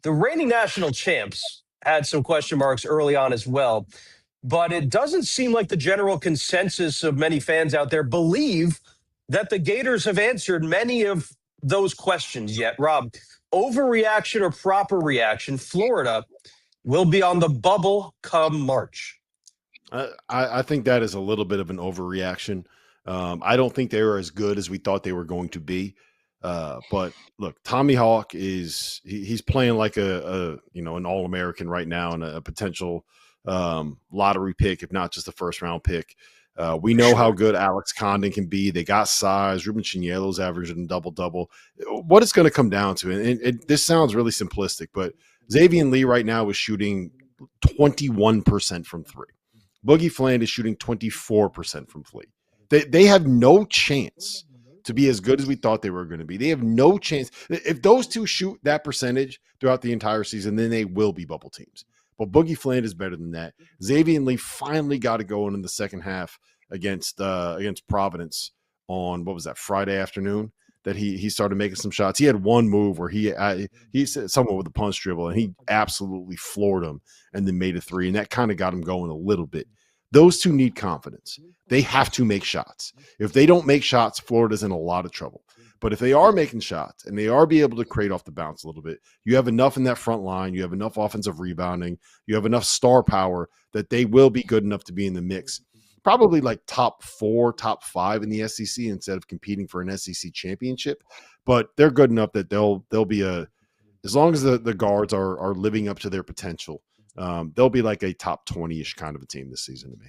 The reigning national champs had some question marks early on as well, but it doesn't seem like the general consensus of many fans out there believe that the Gators have answered many of those questions yet. Rob, overreaction or proper reaction? Florida will be on the bubble come March. I think that is a little bit of an overreaction. I don't think they were as good as we thought they were going to be. But look, Tommy Hawk he's playing like an All-American right now and a potential lottery pick, if not just a first round pick. We know how good Alex Condon can be. They got size. Ruben Chinielo's averaging double-double. What it's going to come down to, and this sounds really simplistic, but Xavier Lee right now is shooting 21% from three. Boogie Fland is shooting 24% from three. They have no chance to be as good as we thought they were going to be. They have no chance. If those two shoot that percentage throughout the entire season, then they will be bubble teams. But Boogie Fland is better than that. Xavier Lee finally got it going in the second half against Providence on, what was that, Friday afternoon, that he started making some shots. He had one move where he said someone with a punch dribble, and he absolutely floored him and then made a three, and that kind of got him going a little bit. Those two need confidence. They have to make shots. If they don't make shots, Florida's in a lot of trouble. But if they are making shots and they are be able to create off the bounce a little bit, you have enough in that front line, you have enough offensive rebounding, you have enough star power that they will be good enough to be in the mix. Probably like top 4, top 5 in the SEC instead of competing for an SEC championship. But they're good enough that they'll be as long as the guards are living up to their potential, they'll be like a top 20-ish kind of a team this season to me.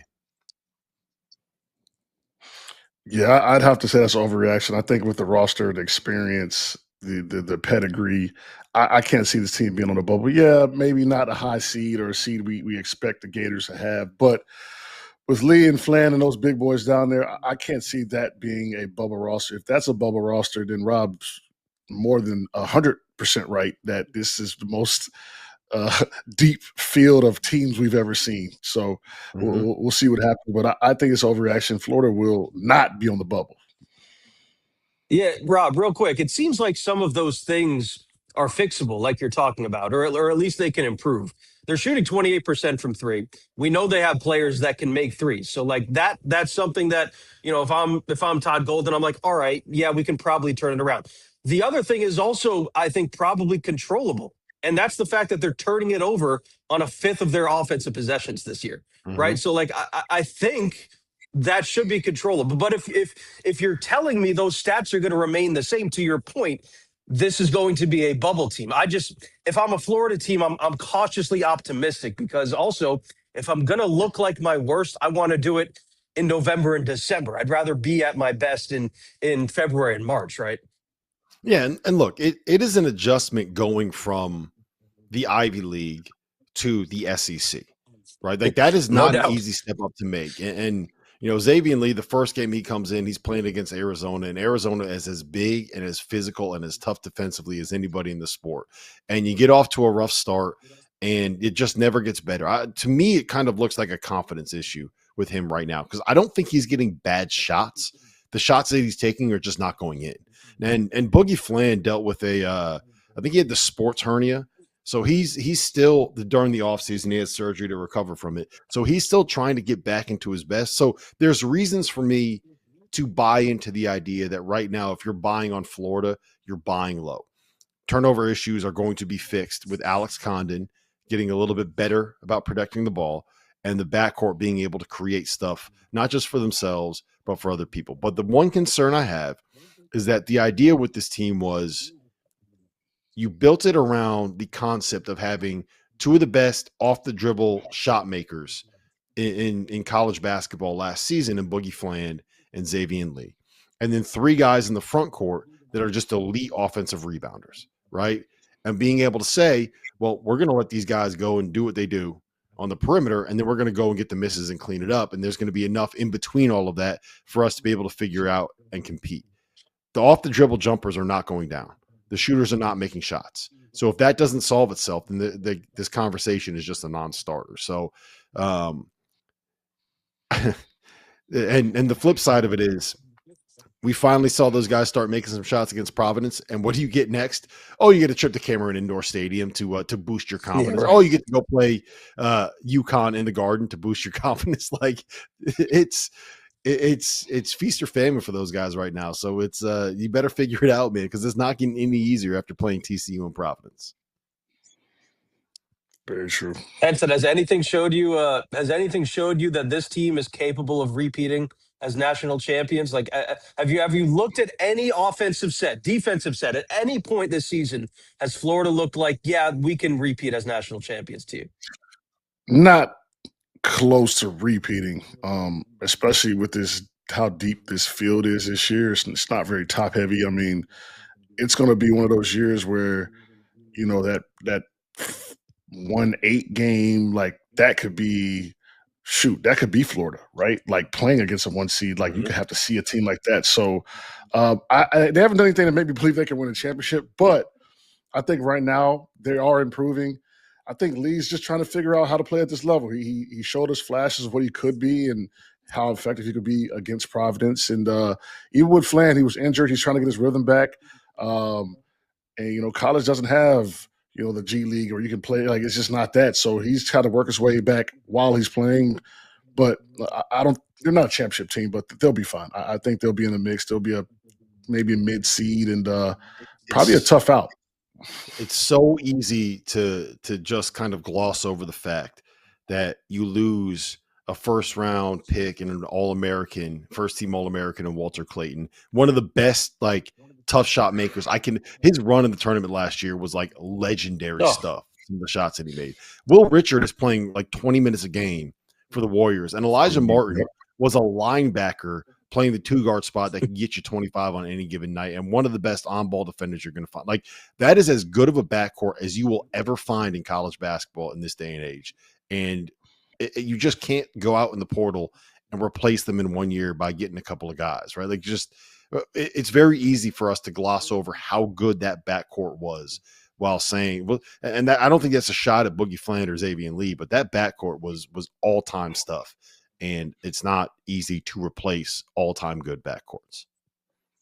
Yeah, I'd have to say that's an overreaction. I think with the roster, the experience, the pedigree, I can't see this team being on the bubble. Yeah, maybe not a high seed or a seed we expect the Gators to have, but with Lee and Flan and those big boys down there, I can't see that being a bubble roster. If that's a bubble roster, then Rob's more than 100% right that this is the most deep field of teams we've ever seen. So we'll see what happens. But I think it's overreaction. Florida will not be on the bubble. Yeah, Rob, real quick. It seems like some of those things are fixable, like you're talking about, or at least they can improve. They're shooting 28% from three. We know they have players that can make threes. So like that's something that, if I'm Todd Golden, I'm like, all right, yeah, we can probably turn it around. The other thing is also, I think, probably controllable. And that's the fact that they're turning it over on a fifth of their offensive possessions this year. Right. So like I think that should be controllable. But if you're telling me those stats are going to remain the same, to your point, this is going to be a bubble team. If I'm a Florida team, I'm cautiously optimistic, because also if I'm going to look like my worst, I want to do it in November and December. I'd rather be at my best in February and March, right? Yeah, and look, it is an adjustment going from the Ivy League to the SEC, right? Like that is not an easy step up to make. And Xavier Lee, the first game he comes in, he's playing against Arizona, and Arizona is as big and as physical and as tough defensively as anybody in the sport. And you get off to a rough start, and it just never gets better. To me, it kind of looks like a confidence issue with him right now, because I don't think he's getting bad shots. The shots that he's taking are just not going in. And Boogie Fland dealt with I think he had the sports hernia. So he's still, during the offseason, he had surgery to recover from it. So he's still trying to get back into his best. So there's reasons for me to buy into the idea that right now, if you're buying on Florida, you're buying low. Turnover issues are going to be fixed with Alex Condon getting a little bit better about protecting the ball, and the backcourt being able to create stuff, not just for themselves, but for other people. But the one concern I have is that the idea with this team was you built it around the concept of having two of the best off the dribble shot makers in college basketball last season in Boogie Fland and Xavier Lee. And then three guys in the front court that are just elite offensive rebounders, right? And being able to say, well, we're going to let these guys go and do what they do on the perimeter, and then we're going to go and get the misses and clean it up. And there's going to be enough in between all of that for us to be able to figure out and compete. The off the dribble jumpers are not going down. The shooters are not making shots. So if that doesn't solve itself, then this conversation is just a non-starter. So, and the flip side of it is we finally saw those guys start making some shots against Providence. And what do you get next? Oh, you get a trip to Cameron Indoor Stadium to boost your confidence. Yeah, right. Oh, you get to go play UConn in the Garden to boost your confidence. Like it's feast or famine for those guys right now. So it's you better figure it out, man, because it's not getting any easier after playing TCU and Providence. Very true. Henson, has anything showed you that this team is capable of repeating as national champions? Like, have you looked at any offensive set, defensive set at any point this season? Has Florida looked like, yeah, we can repeat as national champions to you? Not close to repeating, especially with how deep this field is this year. It's not very top heavy. I mean, it's going to be one of those years where, you know, that 1-8 game, like that could be Florida, right? Like playing against a 1 seed, like you could have to see a team like that. So they haven't done anything to make me believe they can win a championship, but I think right now they are improving. I think Lee's just trying to figure out how to play at this level. He showed us flashes of what he could be and how effective he could be against Providence. And even with Flan, he was injured. He's trying to get his rhythm back. And, you know, college doesn't have, you know, the G League where you can play. Like, it's just not that. So he's trying to work his way back while he's playing. But they're not a championship team, but they'll be fine. I think they'll be in the mix. They'll be maybe a mid seed and probably a tough out. It's so easy to just kind of gloss over the fact that you lose a first round pick and an All-American, first team All-American and Walter Clayton, one of the best like tough shot makers. His run in the tournament last year was like legendary stuff. The shots that he made. Will Richard is playing like 20 minutes a game for the Warriors, and Elijah Martin was a linebacker playing the 2-guard spot that can get you 25 on any given night, and one of the best on-ball defenders you're going to find. Like, that is as good of a backcourt as you will ever find in college basketball in this day and age. And you just can't go out in the portal and replace them in 1 year by getting a couple of guys, right? Like, it's very easy for us to gloss over how good that backcourt was while saying, well, and that, I don't think that's a shot at Boogie Flanders, Xavier Lee, but that backcourt was all-time stuff. And it's not easy to replace all-time good backcourts.